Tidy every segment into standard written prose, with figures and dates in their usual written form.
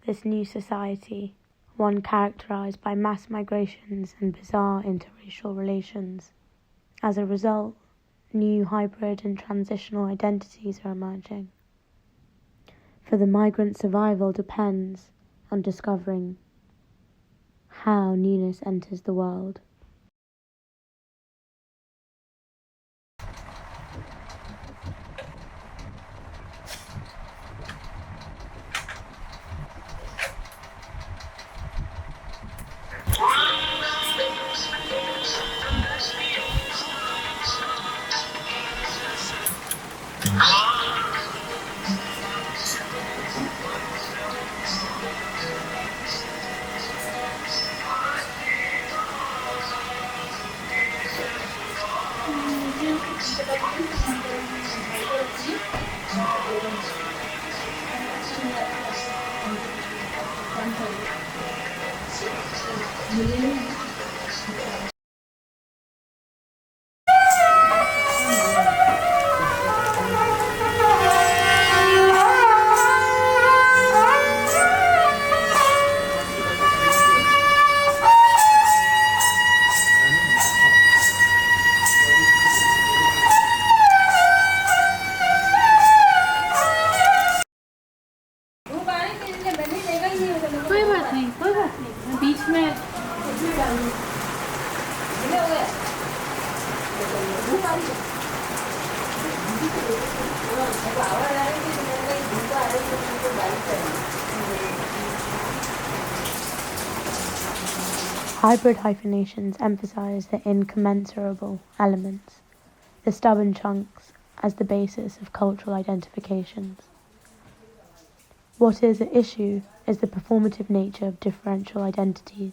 this new society, one characterized by mass migrations and bizarre interracial relations. As a result, new hybrid and transitional identities are emerging. For the migrant, survival depends on discovering how newness enters the world. Hybrid hyphenations emphasize the incommensurable elements, the stubborn chunks, as the basis of cultural identifications. What is at issue is the performative nature of differential identities,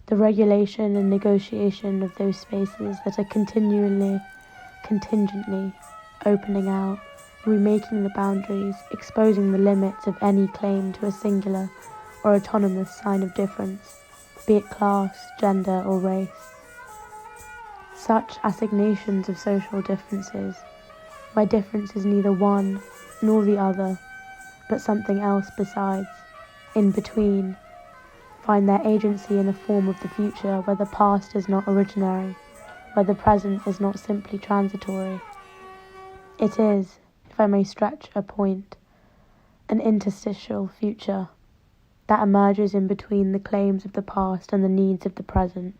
the regulation and negotiation of those spaces that are contingently opening out, remaking the boundaries, exposing the limits of any claim to a singular or autonomous sign of difference, be it class, gender, or race. Such assignations of social differences, where difference is neither one nor the other, but something else besides, in between, find their agency in a form of the future where the past is not originary, where the present is not simply transitory. It is, if I may stretch a point, an interstitial future that emerges in between the claims of the past and the needs of the present.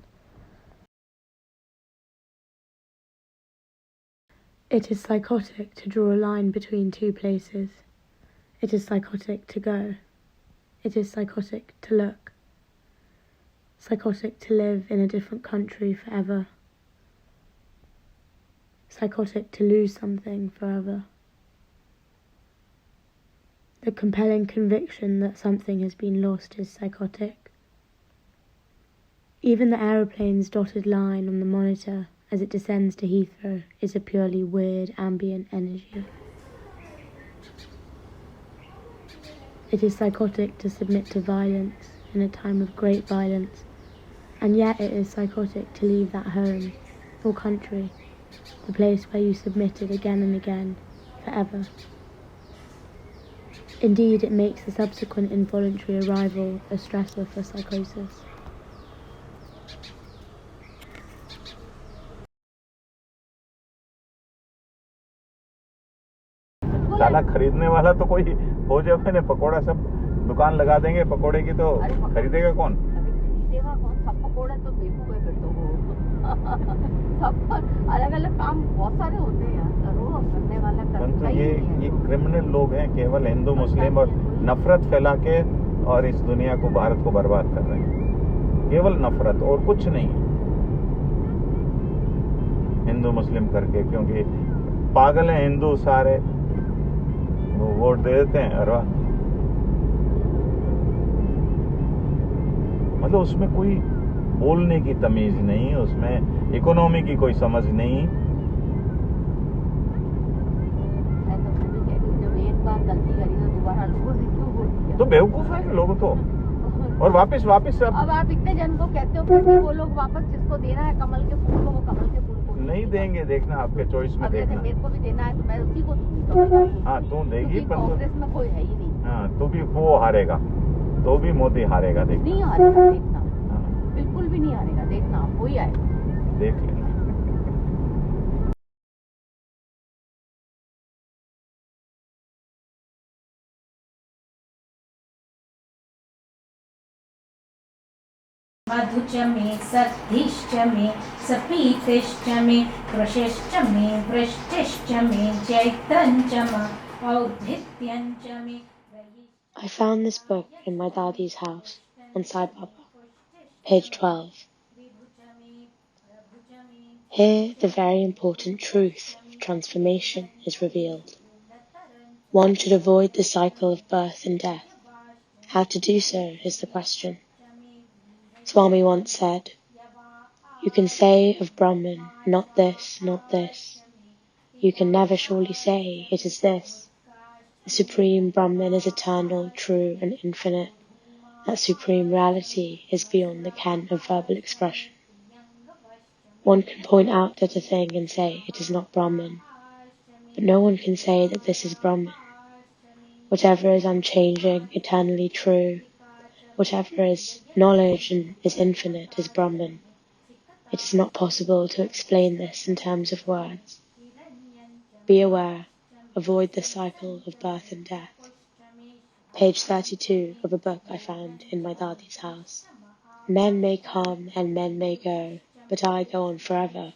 It is psychotic to draw a line between two places. It is psychotic to go. It is psychotic to look. Psychotic to live in a different country forever. Psychotic to lose something forever. The compelling conviction that something has been lost is psychotic. Even the aeroplane's dotted line on the monitor as it descends to Heathrow is a purely weird ambient energy. It is psychotic to submit to violence in a time of great violence, and yet it is psychotic to leave that home or country, the place where you submitted again and again, forever. Indeed, it makes the subsequent involuntary arrival a stressor for psychosis. साला खरीदने वाला तो कोई हो जाए, मैंने पकोड़ा सब दुकान लगा देंगे पकोड़े की, तो खरीदेगा कौन? खरीदेगा कौन? सब पकोड़े तो बेवकूफ है फिर तो वो सब अलग अलग काम बहुत सारे होते हैं यार, करो करने वाला करता ही है। ये क्रिमिनल लोग हैं, केवल हिंदू मुस्लिम और नफरत फैला के और इस दुनिया को, भारत को बर्बाद कर रहे हैं। केवल नफरत और कुछ नहीं, हिंदू मुस्लिम करके, क्योंकि पागल हैं हिंदू सारे, वो वोट दे देते हैं। और मतलब उसमें कोई बोलने की तमीज नहीं, उसमें इकोनॉमी की कोई समझ नहीं। तो बेवकूफ है लोग तो, और वापस अब आप इतने जन को कहते हो कि वो लोग वापस जिसको देना है कमल के फूल को, वो कमल के फूल को नहीं देंगे। देखना आपके चॉइस में, देखना मेरे को भी देना है तो मैं उसी को दूंगी। हाँ तू देगी, पर कांग्रेस में कोई है ही नहीं। हाँ तू भी वो हारेगा। तो भी मोदी हारेगा, देखना। नहीं हारेगा, देखना। हाँ, बिल्कुल भी नहीं हारेगा, देखना। वही आएगा। देख लेना। मधुच मे सद्धिश्च मे सपीतिश्च मे कृषिश्च मे वृष्टिश्च मे चैत्रञ्च मे औद्धित्यञ्च मे। I found this book in my dadi's house on Sai Baba, page 12. Here the very important truth of transformation is revealed. One should avoid the cycle of birth and death. How to do so is the question. Swami once said, "You can say of Brahman, not this, not this. You can never surely say it is this. The Supreme Brahman is eternal, true, and infinite. That supreme reality is beyond the ken of verbal expression." One can point out at a thing and say it is not Brahman, but no one can say that this is Brahman. Whatever is unchanging, eternally true, whatever is knowledge and is infinite is Brahman. It is not possible to explain this in terms of words. Be aware, avoid the cycle of birth and death. Page 32 of a book I found in my dadi's house. Men may come and men may go, but I go on forever,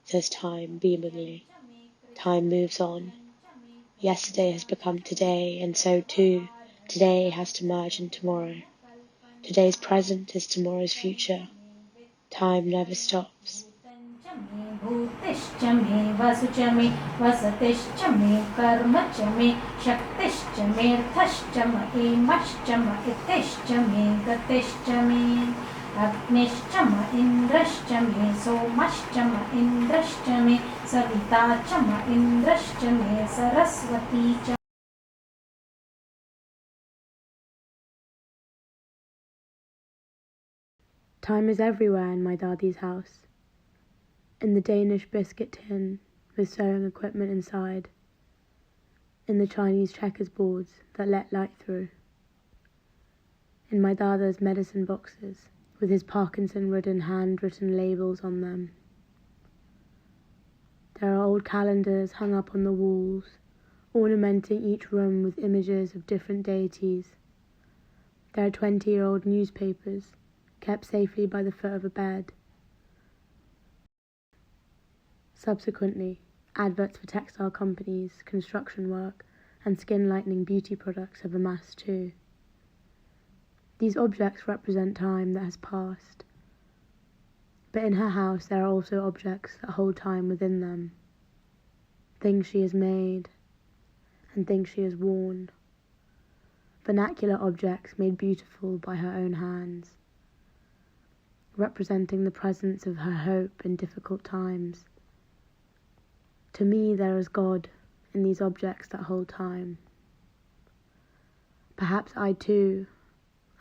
says time beamingly. Time moves on. Yesterday has become today, and so too, today has to merge in tomorrow. Today's present is tomorrow's future. Time never stops. भूतिश्च मे वसुच मे वसतिश्च मे कर्मच मे शक्तिश्च मेऽर्थश्च म एमश्च म इतिश्च मे गतिश्च मे अग्निश्च म इन्द्रश्च मे सोमश्च म इन्द्रश्च मे सविता च म इन्द्रश्च मे सरस्वती च। Time is everywhere in my dadi's house. In the Danish biscuit tin with sewing equipment inside. In the Chinese checkers boards that let light through. In my dada's medicine boxes with his Parkinson-ridden handwritten labels on them. There are old calendars hung up on the walls, ornamenting each room with images of different deities. There are 20-year-old newspapers kept safely by the foot of a bed. Subsequently, adverts for textile companies, construction work, and skin-lightening beauty products have amassed too. These objects represent time that has passed. But in her house there are also objects that hold time within them. Things she has made, and things she has worn. Vernacular objects made beautiful by her own hands, representing the presence of her hope in difficult times. To me there is God in these objects that hold time. Perhaps I too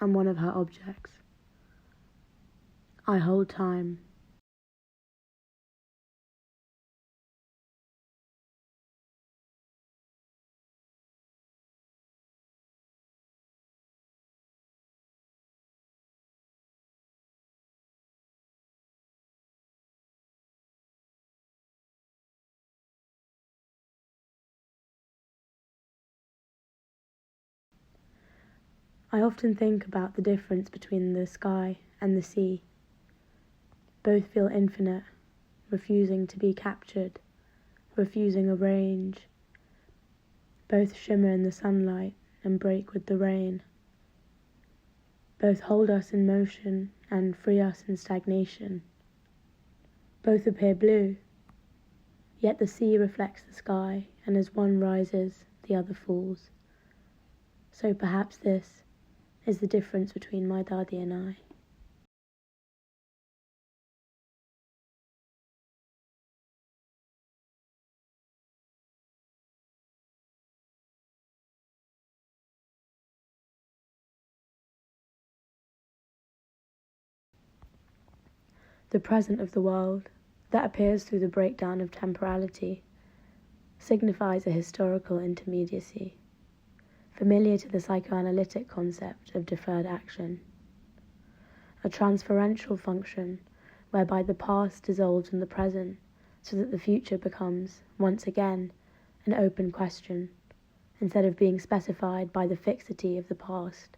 am one of her objects. I hold time. I often think about the difference between the sky and the sea. Both feel infinite, refusing to be captured, refusing a range. Both shimmer in the sunlight and break with the rain. Both hold us in motion and free us in stagnation. Both appear blue, yet the sea reflects the sky, and as one rises, the other falls. So perhaps this is the difference between my dadi and I. The present of the world, that appears through the breakdown of temporality, signifies a historical intermediacy. familiar to the psychoanalytic concept of deferred action. A transferential function whereby the past dissolves in the present so that the future becomes, once again, an open question, instead of being specified by the fixity of the past.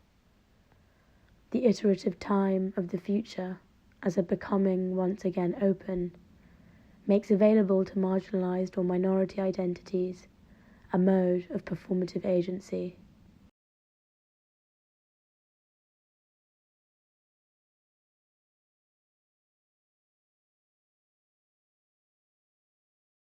The iterative time of the future, as a becoming once again open, makes available to marginalized or minority identities a mode of performative agency.